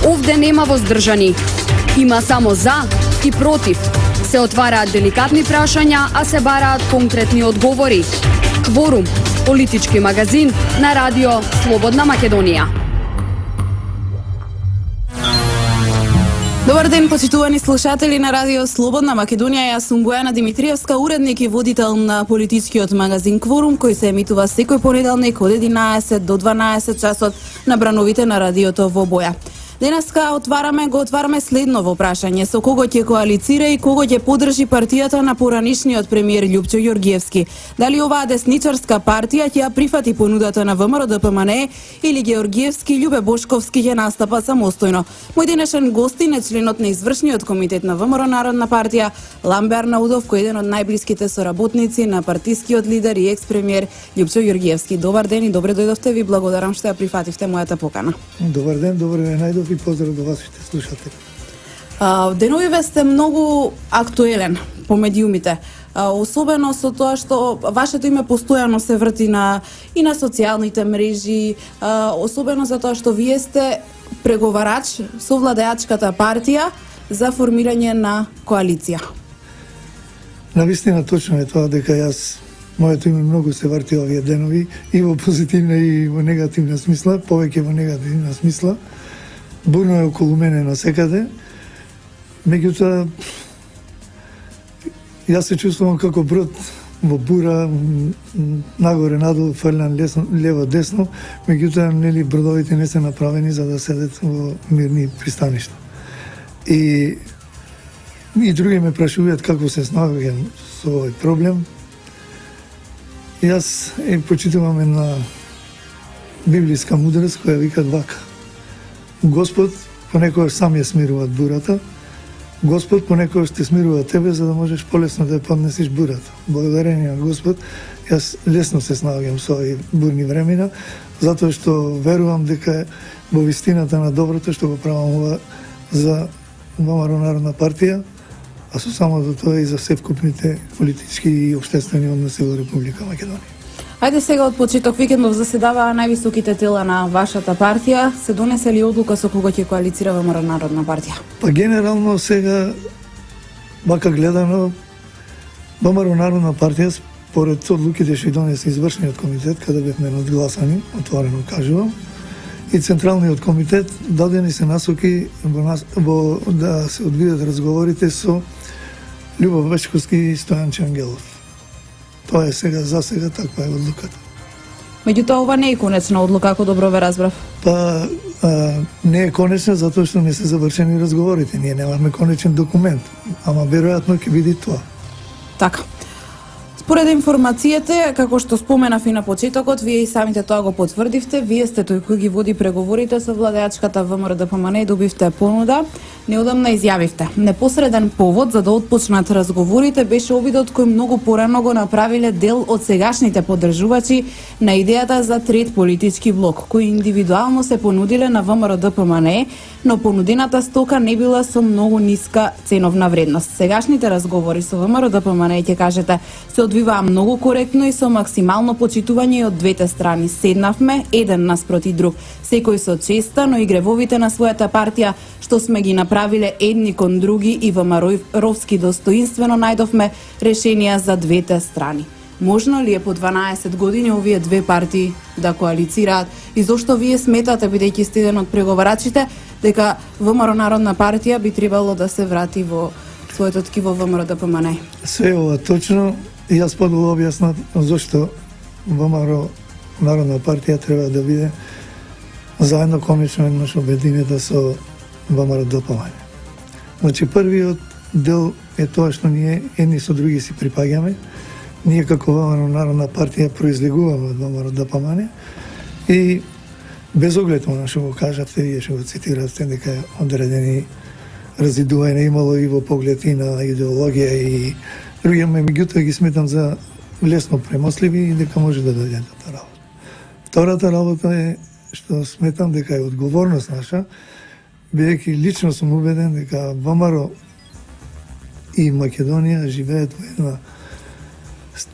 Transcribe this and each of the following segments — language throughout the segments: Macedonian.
Овде нема воздржани. Има само за и против. Се отвараат деликатни прашања, а се бараат конкретни одговори. Кворум, политички магазин на радио Слободна Македонија. Добар ден, почитувани слушатели на радио Слободна Македонија. Јас сум Бојана Димитриевска, уредник и водител на политичкиот магазин Кворум, кој се емитува секој понеделник од 11 до 12 часот на брановите на радиото во Боја. Денеска го отвараме следново прашање: со кого ќе коалицира и кого ќе поддржи партијата на поранишниот премиер Љупчо Ѓорѓевски? Дали оваа десничарска партија ќе ја прифати понудата на ВМРО-ДПМНЕ или Ѓорѓевски, Љубе Бошковски ќе настапа самостојно? Мој денешен гостин е членот на извршниот комитет на ВМРО Народна партија Ламбе Арнаудов, кој е еден од најблиските соработници на партискиот лидер и екс-премиер Љупчо Ѓорѓевски. Добар ден и добре дојдовте. Ви благодарам што ја прифативте мојата покана. Добар ден, најдов и поздрав до вас сите слушатели. Деновиве сте многу актуелен по медиумите. Особено со тоа што вашето име постојано се врти и на социјалните мрежи, особено за тоа што вие сте преговарач со владеачката партија за формирање на коалиција. Навистина точно е тоа дека моето име многу се врти овие денови и во позитивна и во негативна смисла, повеќе во негативна смисла. Бурно е околу мене насекаде, меѓутоа јас се чувствувам како брод во бура, нагоре надолу, фрлан лево десно, меѓутоа нели бродовите не се направени за да седат во мирни пристаништа. И други ме прашуваат како се снаоѓам со овој проблем. Јас почитувам една библиска мудрост која викат вака: Господ понекогаш сам ја смирува бурата, Господ понекогаш те смирува тебе за да можеш полесно да ја поднесеш бурата. Благодарение на Господ, јас лесно се снаоѓам со овие бурни времена, затоа што верувам дека во вистината на доброто што го правам ова за ВМРО Народна партија, а со само до тоа и за севкупните политички и општествени односи во Република Македонија. Ајде сега од почеток викендов заседаваа највисоките тела на вашата партија. Се донесе ли одлука со кого ќе коалицира ВМРО Народна партија? Па генерално сега, вака гледано, ВМРО Народна партија, според одлуките што донесе извршниот комитет, каде бевме надгласани, отворено кажувам, и Централниот комитет, дадени се насоки во да се одвидат разговорите со Љубо Бешковски и Стојанче Ангелов. Тоа е за сега таква е одлуката. Меѓутоа ова не е конечна одлука, ако добро ве разбрав. Па не е конечна затоа што не се завршени разговорите. Ние немаме конечен документ, ама веројатно ќе биде тоа. Така. Според информациите, како што споменав и на почетокот, вие и самите тоа го потврдивте, вие сте тој кој ги води преговорите со владеачката ВМРО-ДПМНЕ и добивте понуда. Неодамна изјавивте: непосреден повод за да отпочнат разговорите беше обидот кој многу порано го направиле дел од сегашните поддржувачи на идејата за трет политички блок, кои индивидуално се понудиле на ВМРО-ДПМНЕ, но понудената стока не била со многу ниска ценовна вредност. Сегашните разговори со ВМРО-ДПМНЕ, ќе кажете, се одвиваа многу коректно и со максимално почитување од двете страни. Седнавме еден наспроти друг, секој со честа, но и гревовите на својата партија што сме ги направиле едни кон други и ВМРО-ровски достоинствено најдовме решенија за двете страни. Можно ли е по 12 години овие две партии да коалицираат и зошто вие сметате, бидејќи сте еден од преговарачите, дека ВМРО Народна партија би требало да се врати во своето ткиво ВМРО-ДПМНЕ? Се ова точно. Јас подолу објаснав зошто ВМРО Народна партија треба да биде заедно конечно еднаш обединета со ВМРО-ДПМНЕ. Значи првиот дел е тоа што ние едни со други си припаѓаме. Ние како ВМРО Народна партија произлегуваме од ВМРО-ДПМНЕ и без оглед на што го кажавте, вие што го цитиравте, дека одредени разидување имало и во поглед и на идеологија и други, меѓутоа ги сметам за лесно премостливи и дека може да дојде до таа работа. Втората работа е што сметам дека е одговорност наша, бидејќи лично сум убеден дека ВМРО и Македонија живеат во една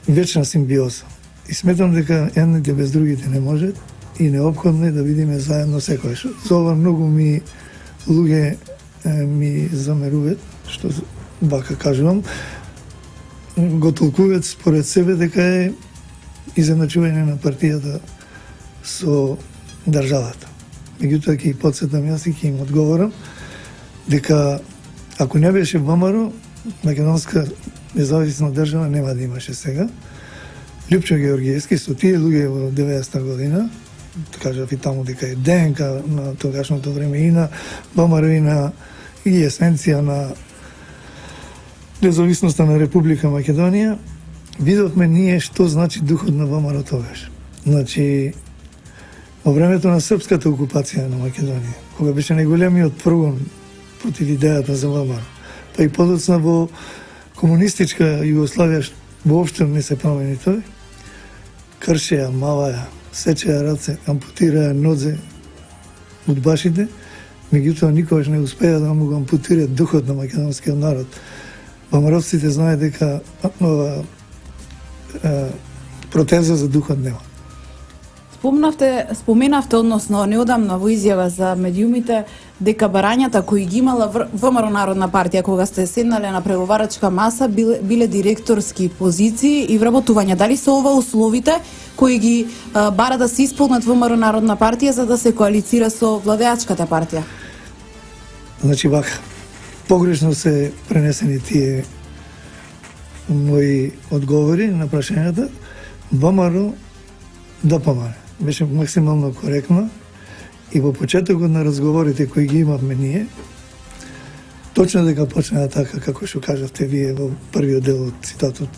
вечна симбиоза. И сметам дека едните без другите не можат и неопходно е да видиме заедно секојаш. За ова многу ми луѓе ми замеруваат, што вака кажувам, го толкуваат според себе дека е изедначување на партијата со државата. Меѓутоа ќе потсетам јас и ќе им одговорам дека ако не беше ВМРО, македонска независна држава нема да имаше сега. Лјупчо Георгиевски со тие луѓе во 90-та година, кажав и таму дека е ДНК на тогашното време и на ВМРО и есенција на независноста на Република Македонија, видовме ние што значи духот на ВМРО тогаш. Значи, во времето на српската окупација на Македонија, кога беше најголемиот прогон против идејата за ВМРО, па и подоцна во комунистичка Југославија воопшто не се промени тој, кршеа, маваја, сечеа раце, ампутираа нозе удбашите, меѓутоа никогаш не успеа да му го ампутираат духот на македонскиот народ. ВМРО-ците знаат дека протеза за духот нема. Споменавте, односно неодамна во изјава за медиумите, дека барањата кои ги имала ВМРО Народна партија кога сте седнале на преговарачка маса биле директорски позиции и вработувања. Дали се ова условите кои ги бара да се исполнат ВМРО Народна партија за да се коалицира со владеачката партија? Значи вака, погрешно се пренесени тие мои одговори на прашањата. ВМРО ДПМН беше максимално коректно и во почетокот на разговорите кои ги имавме ние, точно дека почнаа така како што кажавте вие во првиот дел од цитатот,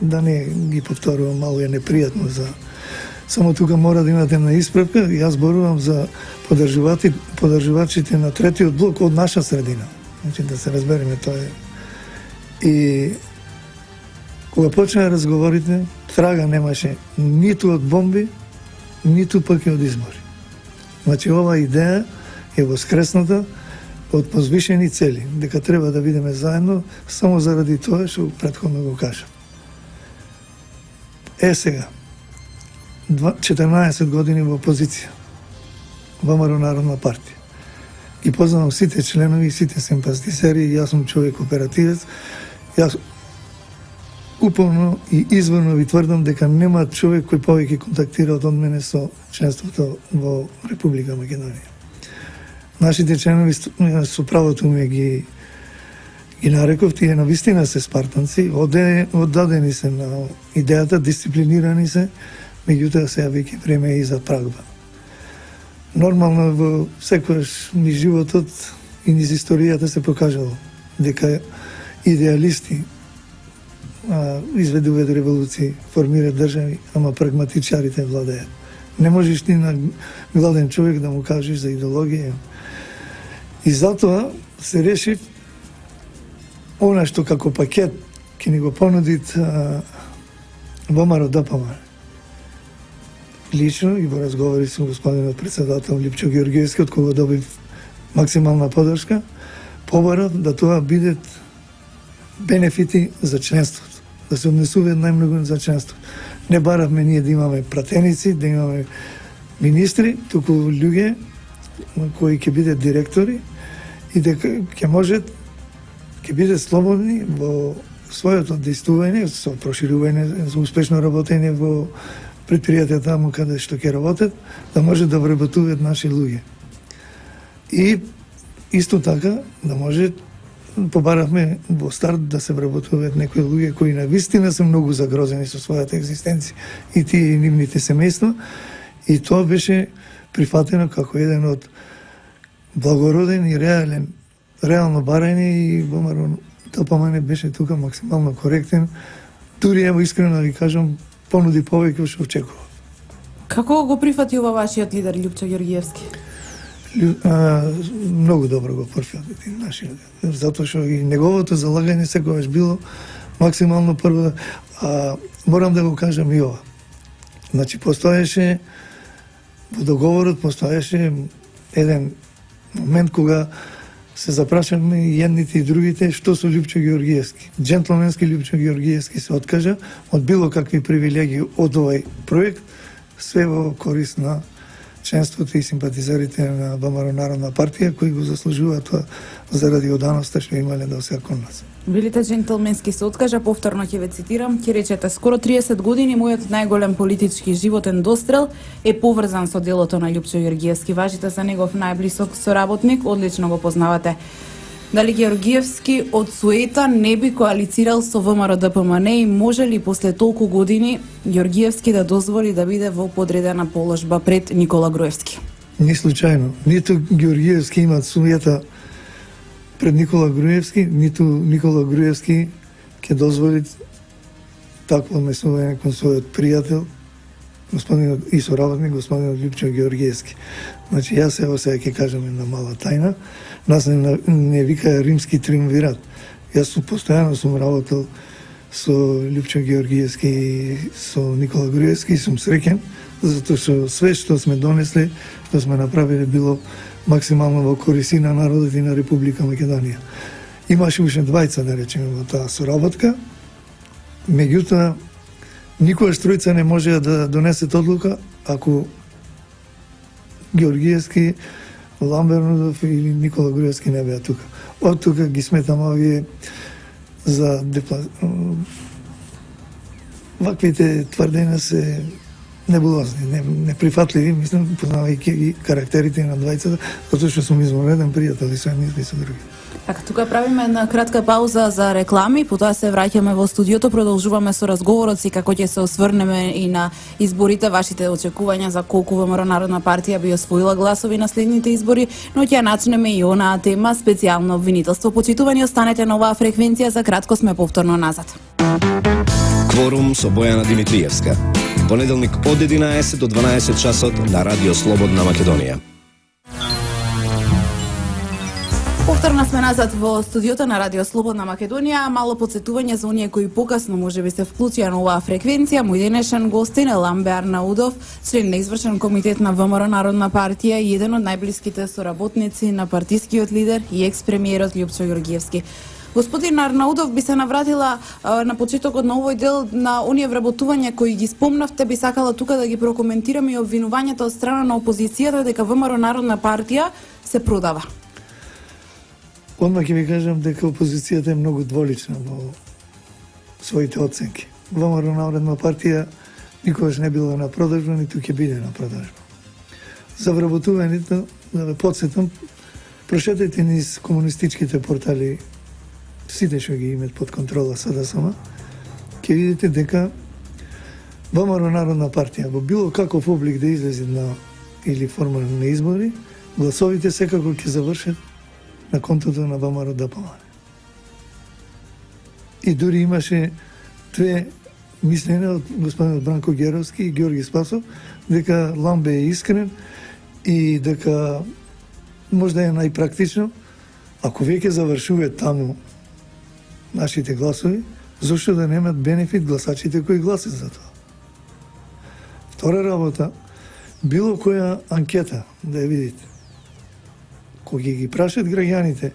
да не ги повторувам, мало е непријатно за... Само тука мора да имате на исправка, јас зборувам за подржувачите на третиот блок од наша средина. Значи да се разбереме, тоа е. И кога почнаа разговорите, трага немаше ниту од бомби, ниту пак и од избори. Значи ова идеја е воскресната од позвишени цели, дека треба да бидеме заедно само заради тоа што претходно го кажав. Сега, 14 години во опозиција, ВМРО Народна партија. И познавам сите членови, сите симпатизери, јас сум човек оперативец, јас упорно и изворно ви тврдам дека нема човек кој повеќе контактира од мене со членството во Република Македонија. Нашите членови со правото ми ги нареков, тие навистина се спартанци, оддадени се на идејата, дисциплинирани се, меѓутоа сега веќе време е и за прагба. Нормално во секојаш ни животот и низ историјата се покажало дека идеалисти изведуваат револуции, формираат држави, ама прагматичарите владеат. Не можеш ти на гладен човек да му кажеш за идеологија. И затоа се реши она што како пакет ќе ни го понудит ВМРО ДПМН. Лично и во разговори со господинот председател Лјупчо Георгиевски, од кога добив максимална подршка, побарав да тоа бидат бенефити за членството, да се однесуваат најмногу за членството. Не баравме ние да имаме пратеници, да имаме министри, туку луѓе кои ќе бидат директори и дека ќе можат, ќе бидат слободни во своето действување, со проширување, за успешно работење во предпријатија таму каде што ќе работат, да може да вработуваат наши луѓе. И исто така да може, побаравме во старт да се вработуваат некои луѓе кои навистина се многу загрозени со својата екзистенција, и тие и нивните семејства, и тоа беше прифатено како еден од благороден и реално барање, и ВМРО ДПМН беше тука максимално коректен, дури ево искрено ви кажам, понуди повеќе што очекува. Како го прифати ова вашиот лидер Лјупчо Георгиевски? Многу добро го прифати нашиот, затоа што и неговото залагање секогаш било максимално прво. Морам да го кажам и ова. Значи постоеше во договорот, постоеше еден момент кога се запрашавме и едните и другите што со Лјупчо Георгиевски. Джентлменски Лјупчо Георгиевски се откажа од било какви привилегии од овој проект, све во корист на членството и симпатизерите на ВМРО Народна партија, кои го заслужуваат тоа заради оданоста што имале до сега кон нас. Билите джентлменски се откажа, повторно ќе ве цитирам, ќе речете: скоро 30 години мојот најголем политички животен дострел е поврзан со делото на Љупчо Ѓорѓиевски. Важите за негов најблисок соработник, одлично го познавате. Дали Ѓорѓиевски од суета не би коалицирал со ВМРО ДПМН и може ли после толку години Ѓорѓиевски да дозволи да биде во подредена положба пред Никола Груевски? Ни случајно, ниту Ѓорѓиевски имат суета пред Никола Груевски, ниту Никола Груевски ќе дозволи такво однесување кон својот пријател, господинот и соработник, господинот Љупчо Ѓорѓиевски. Значи, јас се ќе кажем една мала тајна, нас не викаја римски триумвират. Јас постојано сум работел со Љупчо Ѓорѓиевски и со Никола Груевски и сум среќен, затоа што све што сме донесли, што сме направиле, било максимално во корист на народот и на Република Македонија. Имаше уште двајца, да речеме, во таа соработка, меѓутоа, никогаш тројца не можеа да донесет одлука ако Ѓорѓиевски, Ламбернудов или Никола Груевски не беа тука. Од тука ги сметам овие за ваквите тврдења се небулозни, неприфатливи, мислам, познавајќи ги карактерите на двајцата, затоа што сум измореден пријател и со едните и со други. Така, тука правиме една кратка пауза за реклами, потоа се враќаме во студиото, продолжуваме со разговорот си, како ќе се осврнеме и на изборите, вашите очекувања за колку ВМРО Народна партија би освоила гласови на следните избори, но ќе начнеме и онаа тема специјално обвинителство. Почитувани, останете на оваа фреквенција, за кратко сме повторно назад. Кворум со Бојана Димитриевска. Понеделник од 11 до 12 часот на Радио Слободна Македонија. Повторно сме назад во студиото на Радио Слободна Македонија. Мало подсетување за оние кои покасно може би се вклучија на оваа фреквенција. Мој денешен гостин е Ламбе Арнаудов, член на извршен комитет на ВМРО Народна партија и еден од најблиските соработници на партискиот лидер и екс-премиерот Љупчо Ѓорѓиевски. Господин Арнаудов, би се навратила на почетокот на овој дел на оние вработувања кои ги спомнавте, би сакала тука да ги прокоментирам и обвинувањата од страна на опозицијата дека ВМРО Народна партија се продава. Одма ќе ви кажам дека опозицијата е многу дволична во своите оценки. ВМРО Народна партија никогаш не била на продажба, ниту ќе биде на продажба. За вработувањето, да ве подсетам, прошетете низ комунистичките портали, сите што ги имат под контрола СДСМ, ќе видите дека ВМРО Народна партија во било каков облик да излезе на или формално на избори, гласовите секако ќе завршат на контото на ВМРО ДПМН. И дури имаше две мислења од господинот Бранко Геровски и Георги Спасов дека Ламбе е искрен и дека можда е најпрактично, ако веќе завршуваат таму нашите гласови, зошто да немат бенефит гласачите кои гласат за тоа? Втора работа, било која анкета да ја видите, кога ги прашат граѓаните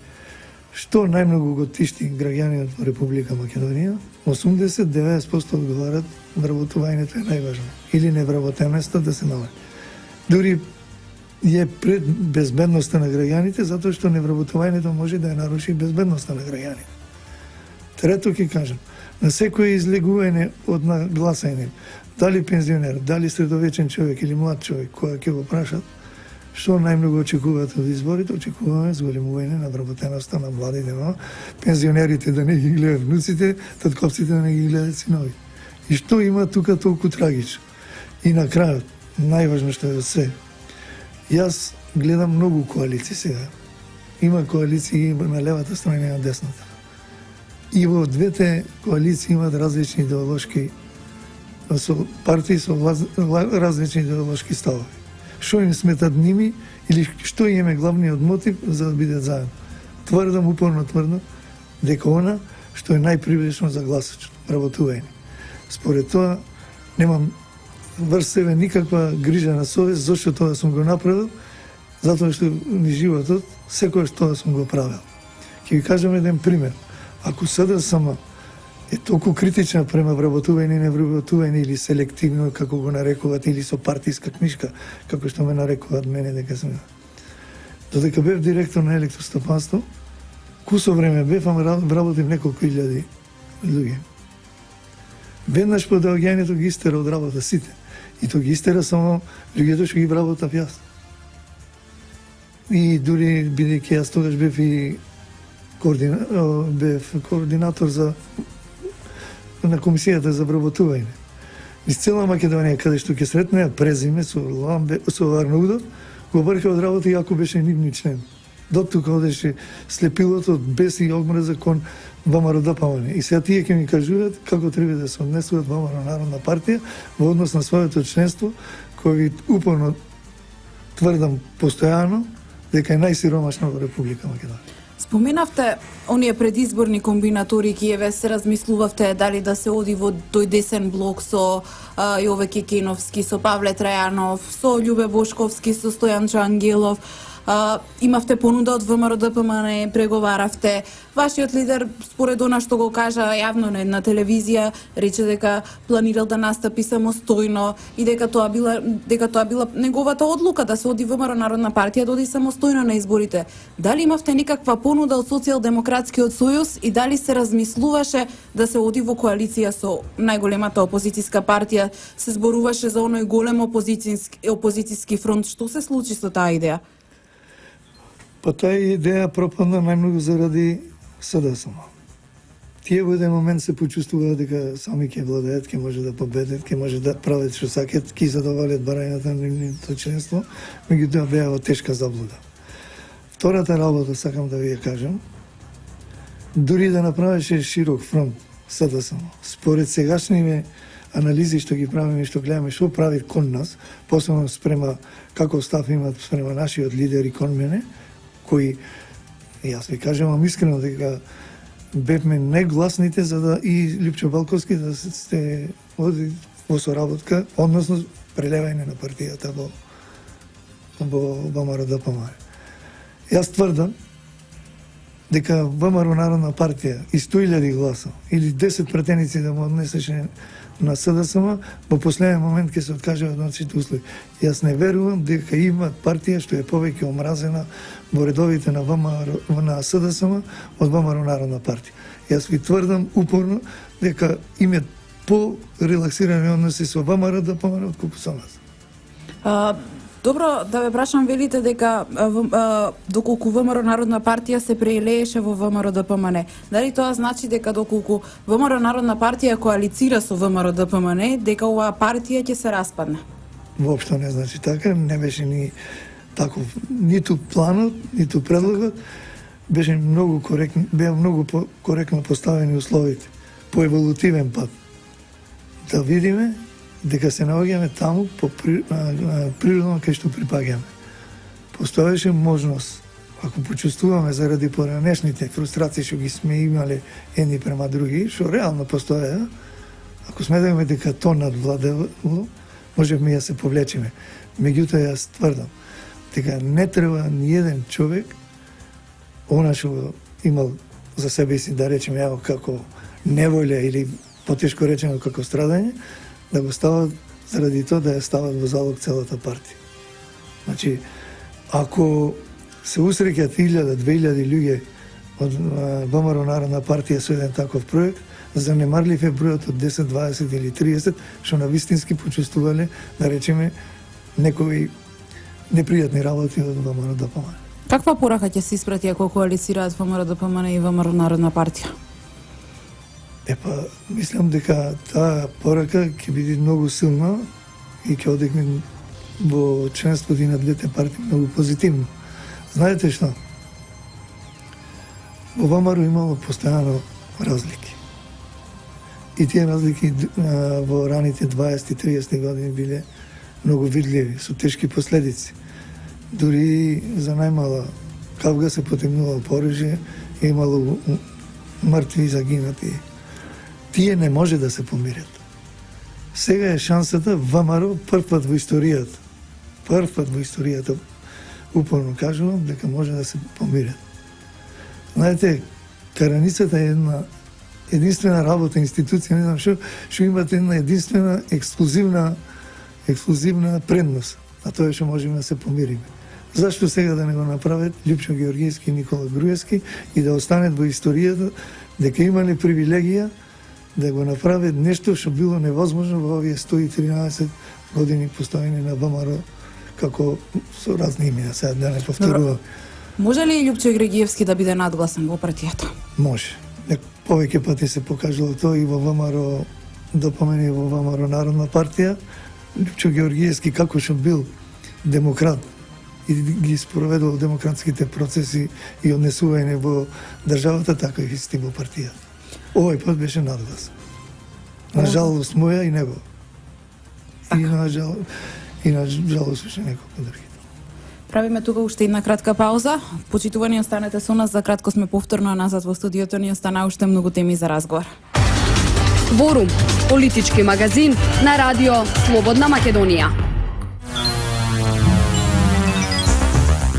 што најмногу го тишти граѓанинот во Република Македонија, 80-90% одговарат вработувањето е најважно или невработеността да се намали. Дури е пред безбедноста на граѓаните, затоа што невработувањето може да ја наруши безбедноста на граѓаните. Трето ќе кажам, на секој излегување од нагласање, дали пензионер, дали средовечен човек или млад човек, која ќе го прашат што најмногу очекуваат од изборите, очекуваме зголемување на вработеноста на младите, но пензионерите да не ги гледаат внуците, татковците да не ги гледаат синовите. И што има тука толку трагично? И на крајот, најважно што е од се, јас гледам многу коалиции сега. Има коалиции на левата страна и на десната. И во двете коалиции имат различни идеолошки партии со различни идеолошки ставови. Што им сметат ними или што им е главниот мотив за да бидат заедно. Тврдам, упорно тврдам, дека она што е најпривлечно за гласачот, вработување. Според тоа, немам врз себе никаква грижа на совест, зашто тоа сум го направил, затоа што ни животот, секојаш тоа сум го правил. Ќе ви кажам еден пример. Ако СДСМ е толку критична према вработување и невработување или селективно, како го нарекуваат, или со партиска книжка, како што ме нарекуваат мене дека сум. Додека бев директор на електростопанство, кусо време бев, ама работив неколку илјади луѓе. Веднаш по доаѓањето ги истера од работа сите. И то ги истера само луѓето што ги вработав јас. И дури бидејќи јас тогаш бев и координатор на комисијата за вработување. Из цела Македонија, каде што ќе сретнеа презиме со Арнаудов, го врха од работа иако беше нивни член. До тука одеше слепилото без и омрза кон ВМРО ДПМН. И сега тие ќе ми кажуваат како треба да се однесуваат ВМРО Народна партија во однос на своето членство, кој упорно тврдам постојано дека е најсиромашна во Република Македонија. Споменавте оние предизборни комбинатори, киеве се размислувавте дали да се оди во тој десен блок со Јове Кекиновски, со Павле Трајанов, со Љубе Бошковски, со Стојан Ангелов. Имавте понуда од ВМРО ДПМН, преговаравте. Вашиот лидер, според она што го кажа јавно на една телевизија, рече дека планирал да настапи самостојно и дека тоа била неговата одлука да се оди ВМРО Народна партија, да оди самостојно на изборите. Дали имавте никаква понуда од Социјалдемократскиот сојуз и дали се размислуваше да се оди во коалиција со најголемата опозицијска партија? Се зборуваше за оној голем опозицијски фронт. Што се случи со таа идеја? Па таа идеја пропадна најмногу заради СДСМ. Тие во еден момент се почувствуваат дека сами ќе владеат, ќе може да победат, ќе може да прават што сакат, ќе задоволат барањата на нивното членство, меѓутоа беа во тешка заблуда. Втората работа, сакам да ви ја кажам, дури да направеше широк фронт СДСМ, според сегашниве анализи што ги правиме, што гледаме што прави кон нас, посебно спрема каков став имат спрема нашиот лидери кон мене, кои, јас ви кажам искрено дека бевме најгласните за да и Лјупчо Балковски да сте оди во соработка, односно прелевање на партијата во ВМРО ДПМН. Јас тврдам дека ВМРО Народна партија и 100.000 гласа или 10 претеници да му однесеше на СДСМ, во последен момент ќе се откаже од нашите услови. Јас не верувам дека има партија што е повеќе омразена во редовите на на СДСМ од ВМРО Народна партија. Јас ви тврдам упорно дека има по-релаксирани односи со ВМРО ДПМН отколку со нас. Добро, да ве прашам, велите дека доколку ВМРО Народна партија се преелееше во ВМРО ДПМН, дали тоа значи дека доколку ВМРО Народна партија коалицира со ВМРО ДПМН, дека оваа партија ќе се распадне? Воопшто не значи така, не беше ни таков ниту планот, ниту предлогот, беше многу коректно, беа многу коректно поставени условите по еволутивен пат. Да видиме дека се наоѓаме таму по природно кај што припаѓаме. Постоеше можност, ако почувствуваме заради поранешните фрустрации што ги сме имале едни према други, што реално постоеа, ако сметаме дека то надвладело, можевме да се повлечеме. Меѓутоа јас тврдам дека не треба ни еден човек она што имал за себе си, да речеме, ево како неволја или потешко речено како страдање, да го стават заради тоа да ја стават во залог целата партија. Значи, ако се усреќат 1000-2000 луѓе од ВМРО Народна партија со еден таков проект, занемарлив е бројот од 10, 20 или 30 што на вистински почувствувале, да речеме, некои непријатни работи од ВМРО ДПМН. Каква порака ќе се испрати ако коалицираат ВМРО ДПМН и ВМРО Народна партија? Епа, мислам дека таа порака ќе биде многу силна и ќе одекне во членството и на двете партии многу позитивно. Знаете што? Во ВМРО имало постојано разлики. И тие разлики во раните 20-30 години биле многу видливи, со тешки последици. Дури за најмала кавга се потегнувало поружје, имало мртви и загинати. Тие не може да се помират. Сега е шансата ВМРО првпат во историјата, упорно кажувам дека може да се помират. Знаете, Караницата е една единствена работа, институција, не знам што имате една единствена ексклузивна предност, а тоа е што можеме да се помириме. Зашто сега да не го направат Лјупчо Георгиевски и Никола Груевски и да останат во историјата дека имале привилегија да го направат нешто што било невозможно во овие 113 години постоење на ВМРО, како со разни имена, сега да не повторувам. Може ли Лјупчо Георгиевски да биде надгласен во партијата? Може. Повеќе пати се покажало тоа и во ВМРО, допомени во ВМРО Народна партија. Лјупчо Георгиевски, како што бил демократ и ги спроведувал демократските процеси и однесување во државата, така и исти во партијата. Овој пат беше надглас. На жалост моја и него. И на жалост беше неколку други. Правиме тука уште една кратка пауза. Почитувани, останете со нас, за кратко сме повторно назад во студиото, ни остана уште многу теми за разговор. Кворум, политички магазин на радио Слободна Македонија.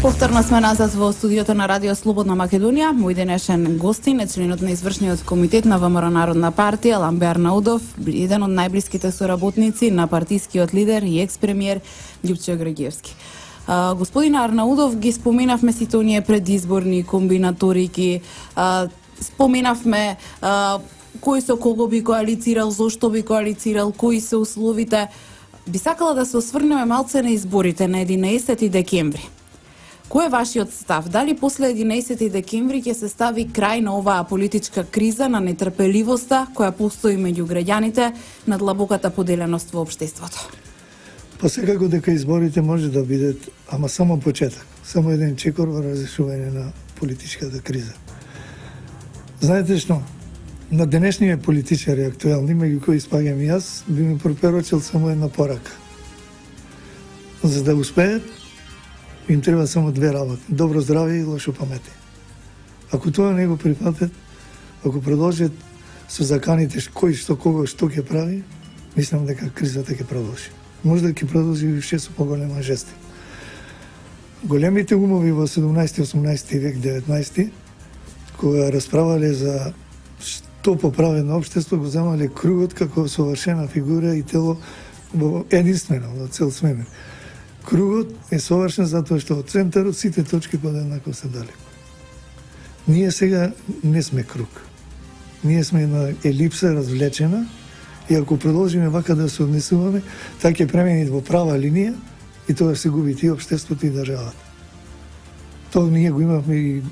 Повторно сме назад во студиото на Радио Слободна Македонија. Мој денешен гостин е членот на извршниот комитет на ВМРО Народна партија Ламбе Арнаудов, еден од најблиските соработници на партискиот лидер и екс-премиер Лјупчо Георгиевски. Господин Арнаудов, ги споменавме сите оние предизборни комбинаторики, споменавме кој со кого би коалицирал, зошто би коалицирал, кои се условите. Би сакала да се осврнеме малце на изборите на 11 декември. Кој е вашиот став? Дали после 11 декември ќе се стави крај на оваа политичка криза, на нетрпеливоста која постои меѓу граѓаните, на длабоката поделеност во општеството? Па секако дека изборите може да бидат, ама само почеток, само еден чекор во разрешување на политичката криза. Знаете што? На денешниве политичари актуелни, меѓу кои спаѓам и јас, би ми пропоручил само една порака. За да успеат, им треба само две работи: добро здравје и лошо памете. Ако тоа не го прифатат, ако продолжат со заканите кој што кого што ќе прави, мислам дека кризата ќе продолжи. Може да ќе продолжи уште со поголема жести. Големите умови во 17-18 век, 19 кога расправале за што поправе на општество, го земале кругот како совршена фигура и тело единствено во цел свемир. Кругот е совршен затоа што од центарот сите точки подеднако се далеко. Ние сега не сме круг. Ние сме една елипса развлечена и ако продолжиме вака да се однесуваме, така ќе премени во права линија и тоа се губи и општеството и државата. Тоа ние го имавме и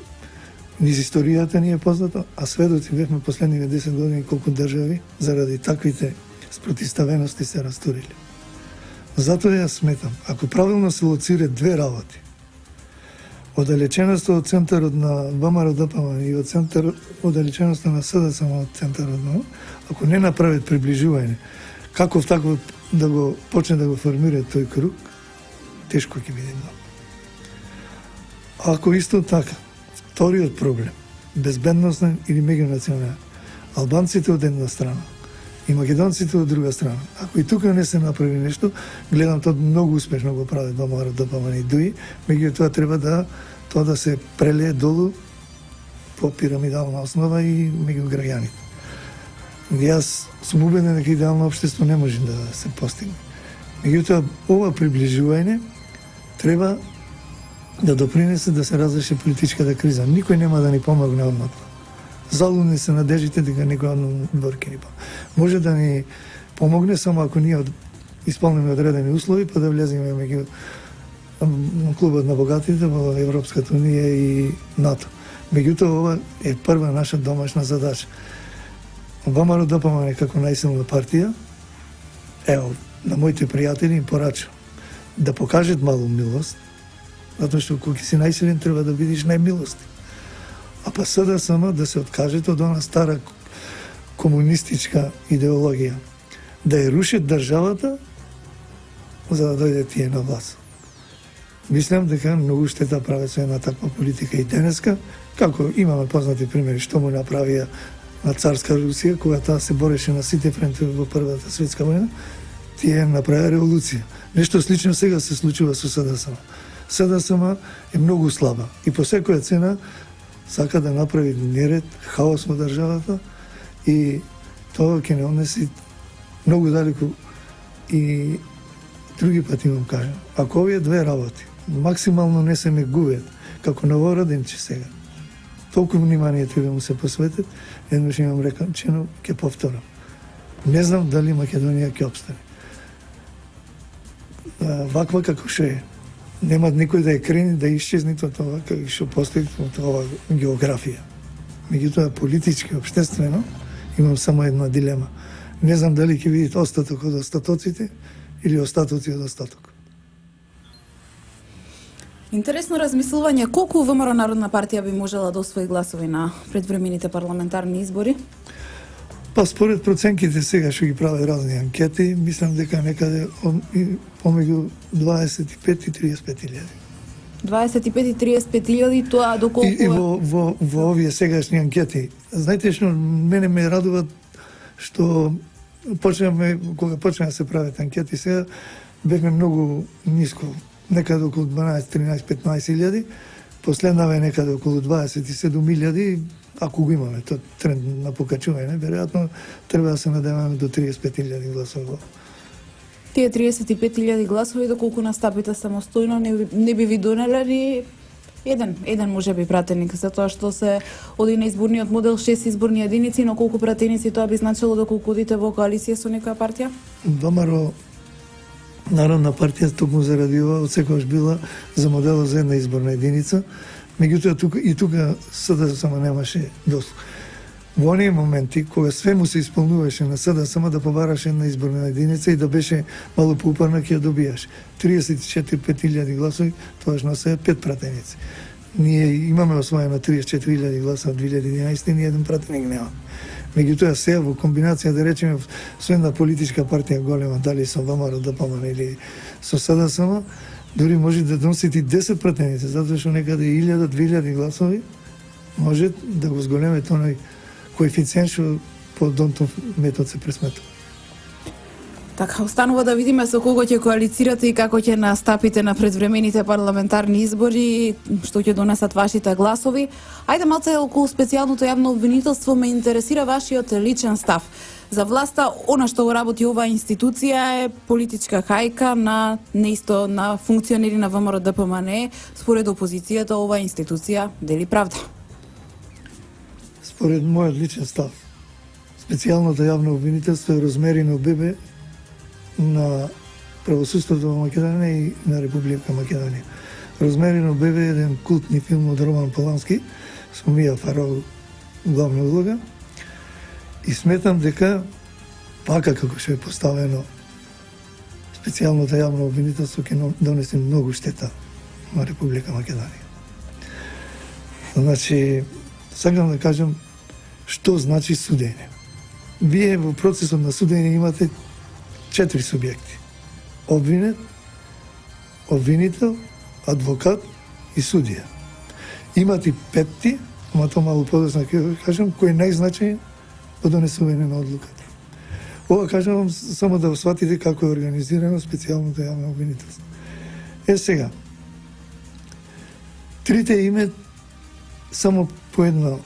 низ историјата ни е познато, а сведоци бевме последниве 10 години колку држави заради таквите спротивставености се растурили. Затоа јас сметам, ако правилно се лоцират две работи, оддалеченоста од центарот на ВМРО ДПМН и од оддалеченоста на СДСМ од центарот на, ако не направат приближување, каков таков да го почне да го формира тој круг, тешко ќе биде многу. Ако исто така, вториот проблем, безбедносен или меѓунационален, албанците од една страна и македонците од друга страна. Ако и тука не се направи нешто, гледам тоа многу успешно го прават ВМРО ДПМН и ДУИ, меѓутоа треба да тоа да се прелее долу по пирамидална основа и меѓу граѓаните. Јас сум убеден дека идеално општество не може да се постигне. Меѓутоа, ова приближување треба да допринесе да се разреши политичката криза. Никој нема да ни помогне одма тоа. Залудни се надежите дека некој одбор ќе ни помогне. Може да ни помогне само ако ние исполниме одредени услови, па да влеземе меѓу клубот на богатите во Европската унија и НАТО. Меѓутоа, ова е прва наша домашна задача. ВМРО ДПМН како најсилна партија, ево, на моите пријатели им порачувам да покажат малу милост, затоа што кога си најсилен треба да бидиш најмилостив. А па СДСМ да се откажат од она стара комунистичка идеологија, да ја рушат државата за да дојде тие на власт. Мислам дека многу штета прават со една таква политика и денеска, како имаме познати примери што му направија на царска Русија, кога таа се бореше на сите фронтови во Првата светска војна, тие направија револуција. Нешто слично сега се случува со СДСМ. СДСМ е многу слаба и по секоја цена сака да направи неред, хаос во државата И тоа ќе не однеси многу далеку и други пати вам кажам. Ако овие две работи максимално не се ме губят, како новороденче сега, толку внимание треба му се посветат, еднаш имам речено, ќе повторам. Не знам дали Македонија ќе обстане. Ваква како што е, нема никој да ја крени, да исчезне тоа како што постои тоа географија. Меѓутоа политички, општествено, имам само една дилема. Не знам дали ќе видите остаток од остатоците или остатоци од остаток. Интересно размислување, колку ВМРО Народна партија би можела да освои гласови на предвремените парламентарни избори? Па според проценките сега што ги прават разни анкети, мислам дека некаде помеѓу 25 и 35 илјади. 25 и 35 илјади, тоа доколку... И во овие сегашни анкети. Знаете што мене ме радува што кога почнеме да се прават анкети, сега бевме многу ниско, некаде околу 12, 13, 15 илјади, последнава е некаде околу 27 илјади, ако го имаме тој тренд на покачување, веројатно треба да се надеваме до 35 илјади гласови. Тие 35.000 гласови, доколку настапите самостојно, не би ви донеле ни еден може би пратеник, затоа што се оди на изборниот модел 6 изборни единици, но колку пратеници тоа би значило доколку одите во коалиција со некоја партија? ВМРО Народна партија токму заради ова отсекогаш била за моделот за една изборна единица, меѓутоа тука СДСМ немаше дослух. Во оние моменти, кога све му се исполнуваше на СДСМ да побараше една изборна единица и да беше мало поупарна, ќе ја добијаш. 34-5.000 гласови, тоа носе 5 пратеници. Ние имаме освоено 34.000 гласа од 2011 и ни еден пратеник нема. Меѓутоа сега во комбинација, да речеме, со една политичка партија голема, дали со ВМРО, ДПМН или со СДСМ, дури може да носите 10 пратеници, затоа што некаде 1000-2000 гласови може да го зголемете оној коефициент што по Донтов метод се пресметува. Така, останува да видиме со кого ќе коалицирате и како ќе настапите на предвремените парламентарни избори, што ќе донесат вашите гласови. Ајде малце околу специјалното јавно обвинителство, ме интересира вашиот личен став. За власта, она што го работи оваа институција е политичка хајка на неисто на функционери на ВМРО ДПМН. Според опозицијата, оваа институција дели правда? Според мојот личен став, специјалното јавно обвинителство е размерено бебе на правосудството во Македонија и на Република Македонија. Размерено бебе е еден култни филм од Роман Полански со Мија Фаров главна улога и сметам дека пака како што е поставено специјалното јавно обвинителство ќе донесе многу штета на Република Македонија. Значи, сакам да кажам што значи судење. Вие во процесот на судење имате 4 субјекти. Обвинет, обвинител, адвокат и судија. Имате 5, ама тоа малку подоцна ќе кажам, кој е најзначајен во донесување на одлуката. Ова кажам вам само да сватите како е организирано специјалното јавно обвинителство. Сега, трите имат само по една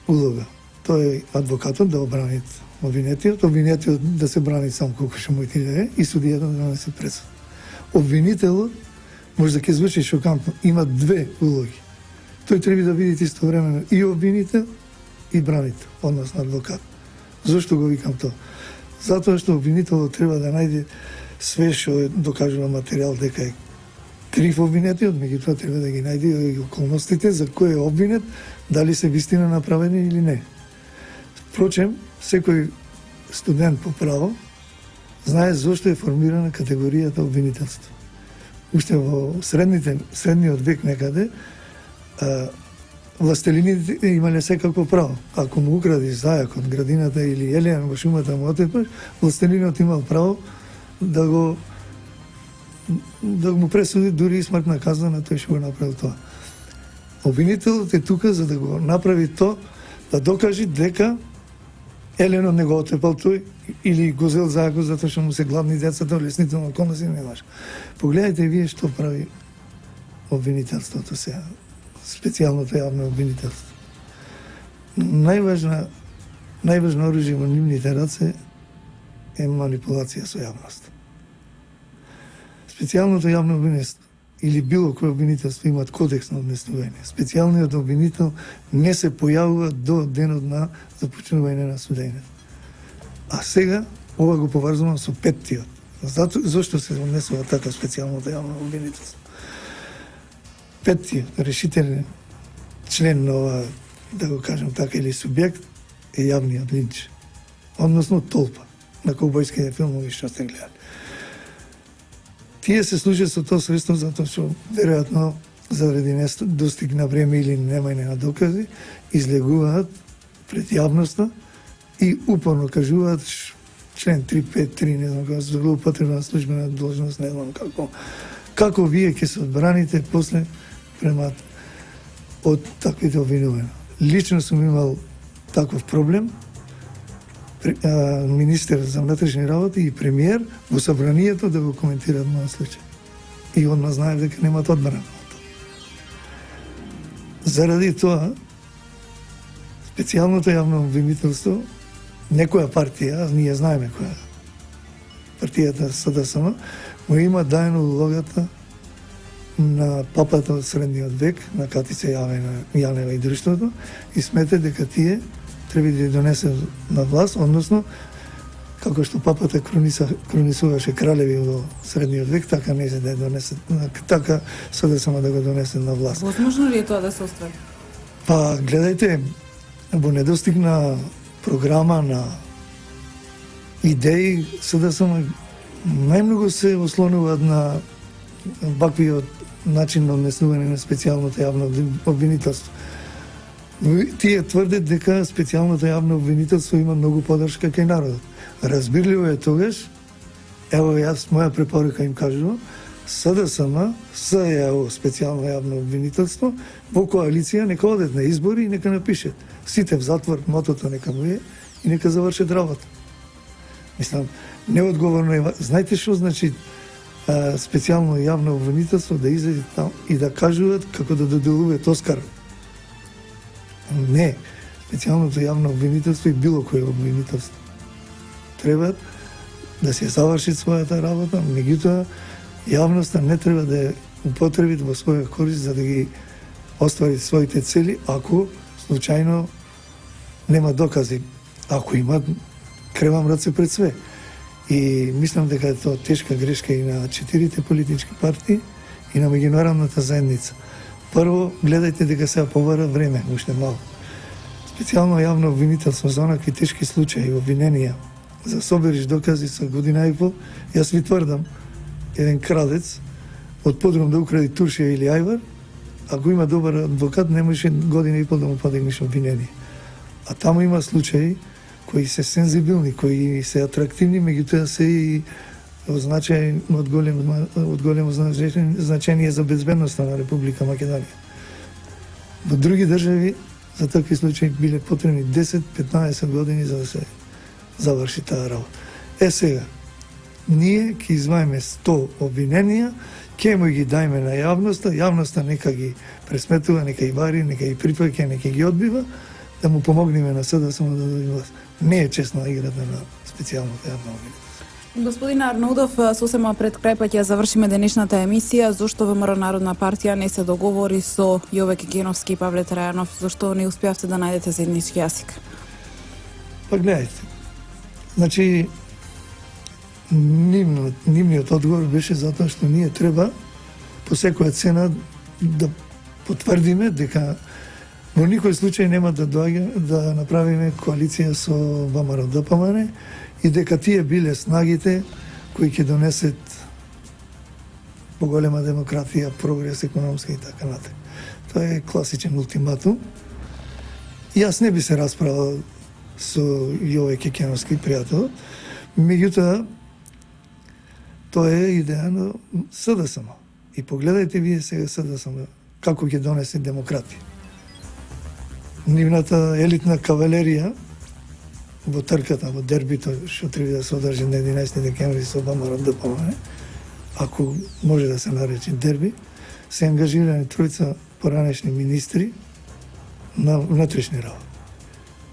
улога. Тоа е адвокатот да обрани обвинетиот да се брани сам колку што му е и судијата да донесе пресуда. Обвинителот може да ќе звучи шокантно, има 2 улоги. Тој треба да видите истовремено и обвинител и бранител, односно адвокат. Зошто го викам тоа? Затоа што обвинителот треба да најде све што докажува материјал дека е крив обвинетиот, меѓутоа треба да ги најде и околностите за кој е обвинет, дали се вистина направени или не. Впрочем, секој студент по право знае зошто е формирана категоријата обвинителство. Уште во средниот век некаде, властелините имале секако право. Ако му украдиш зајак од градината или елејан во шумата му отепаш, властелинот имал право да му пресуди дури и смртна казна на тој што го направил тоа. Обвинителот е тука за да го направи тоа, да докаже дека Еленот не го отепал тој или го зел зајако затоа што му се гладни децата, леснително околност и не важно. Погледајте вие што прави обвинителството сега, специјалното јавно обвинителство. најважно оружје во нивните раце е манипулација со јавност. Специјалното јавно обвинителство или било кој обвинителство имаат кодекс на однесување. Специјалниот обвинител не се појавува до денот на започнување на судењето. А сега ова го поврзувам со петтиот. Зошто се однесува така специјалното јавно обвинителство? Петтиот решителен член на ова, да го кажем така, или субјект е јавниот линч, односно толпа на ковбојските филмови што сте гледали. Тие се служат со тоа средство затоа што веројатно заради не достигна време или немање на докази, излегуваат пред јавноста и упорно кажуваат член 353, не знам како за злоупотреба на службена должност, не знам како вие ќе се одбраните после према од таквите обвинувања. Лично сум имал таков проблем, министер за внатрешни работи и премиер во собранието да го коментираат мојот случај. И одма знаев дека немаат одбрана. Заради тоа, специјалното јавно обвинителство, некоја партија, ние знаеме која партијата СДСМ, му има дајано улогата на папата од средниот век, на Катица Јанева и друштвото, и смете дека тие треба да ја донесе на власт, односно, како што папата кронисуваше кралеви во средниот век, така не се да ја донесе, така СДСМ да го донесе на власт. Возможно ли е тоа да се оствари? Па, гледајте, во недостиг на програма, на идеи, СДСМ најмногу се ослонуваат на ваквиот начин на однесување на специјалното јавно обвинителство. Тие тврдат дека специјалното јавно обвинителство има многу подршка кај народот. Разбирливо е тогаш, ево јас моја препорака им кажувам, СДСМ, СЈО, специјално јавно обвинителство, во коалиција нека одат на избори и нека напишат. Сите в затвор, мотото нека му е и нека завршат работа. Мислам, неодговорно е. Знаете што значи специјално јавно обвинителство да излезе там и да кажуваат како да доделуваат Оскар? Не, специјалното јавно обвинителство и било кое обвинителство треба да се заврши својата работа, меѓутоа јавноста не треба да ја употреби во своја корист за да ги оствари своите цели, ако случајно нема докази, ако има кревам раце пред све. И мислам дека е тоа тешка грешка и на 4 политички партии и на меѓународната заедница. Прво, гледајте дека сега повара време, уште малку. Специјално јавно обвинителство за онакви тешки случаи, обвиненија, за собериш докази со година и пол, јас ви тврдам, еден крадец од подрум да укради туршија или ајвар, ако има добар адвокат, не може година и пол да му подигнеш обвинение. А таму има случаи кои се сензибилни, кои се атрактивни, меѓутоа се и од големо значење за безбедноста на Република Македонија. Во други држави за такви случаи биле потребни 10-15 години за да се заврши таа работа. Сега, ние ќе изваеме 100 обвиненија, ќе му ги дајме на јавноста, јавноста нека ги пресметува, нека ги вари, нека ги припаќа, нека ги одбива, да му помогнеме на СДСМ да дојде власт. Не е честна играта на специјалното јавно обвинителство. Господин Арнаудов, сосема пред крај па ќе завршиме денешната емисија. Зошто ВМРО Народна партија не се договори со Јове Кекеновски и Павле Трајанов? Зошто не успеавте да најдете заеднички јазик? Па гледајте, значи нивниот одговор беше затоа што ние треба по секоја цена да потврдиме дека во никој случај нема да направиме коалиција со ВМРО ДПМН и дека тие биле снагите кои ќе донесат поголема демократија, прогрес економска и така натаму. Тоа е класичен ултиматум. Јас не би се расправил со Јове Кекеновски пријател, меѓутоа тоа е идеја на СДСМ. И погледајте вие сега СДСМ како ќе донесе демократија. Нивната елитна кавалерија во трката, во дербито што треба да се одржи на 11 декември со ВМРО ДПМН, ако може да се нарече дерби, се ангажирани тројца поранешни министри на внатрешни работи.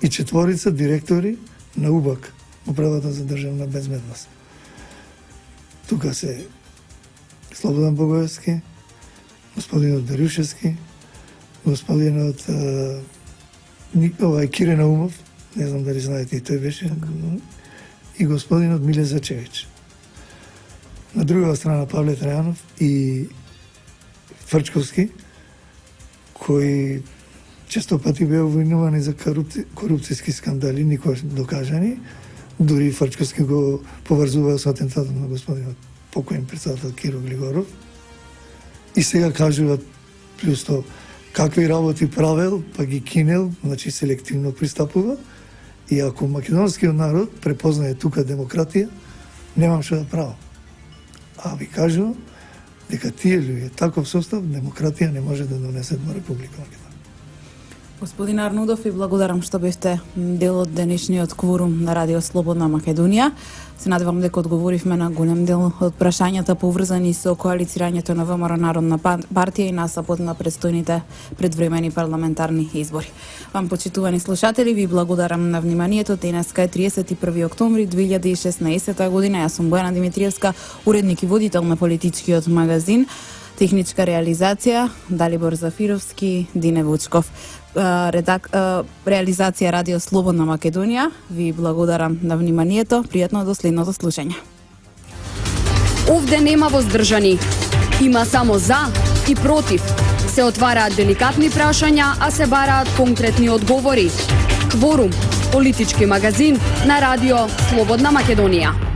и 4 директори на УБАК, Управата за државна безбедност. Тука се Слободан Богоевски, господинот Дарушевски, господинот Кире Наумов, не знам дали знаете, и тој беше, и господинот Миле Зачевич. На другава страна Павле Трајанов и Фрчковски, кои често пати беа обвинувани за корупцијски скандали, никогаш докажани. Дури Фрчковски го поврзуваа со атентатот на господинот покоен председател Киро Глигоров. И сега кажуваат плюс тоа какви работи правел, па ги кинел, значи селективно пристапува. И ако македонскиот народ препознае тука демократија, немам што да правам. А ви кажувам дека тие луѓе, таков состав, демократија не може да донесе во Република Македонија. Господин Арнудов, ви благодарам што бевте дел од денешниот кворум на Радио Слободна Македонија. Се надевам дека одговоривме на голем дел од прашањата поврзани со коалицирањето на ВМРО Народна партија и насапот на предстојните предвремени парламентарни избори. Вам, почитувани слушатели, ви благодарам на вниманието. Денеска е 31 октомври 2016 година. Јас сум Бојана Димитриевска, уредник и водител на политичкиот магазин. Техничка реализација Далибор Зафировски, Дине Вучков. Реализација Радио Слободна Македонија. Ви благодарам на вниманието. Пријатно до следното слушање. Овде нема воздржани. Има само за и против. Се отвараат деликатни прашања, а се бараат конкретни одговори. Кворум, политички магазин на Радио Слободна Македонија.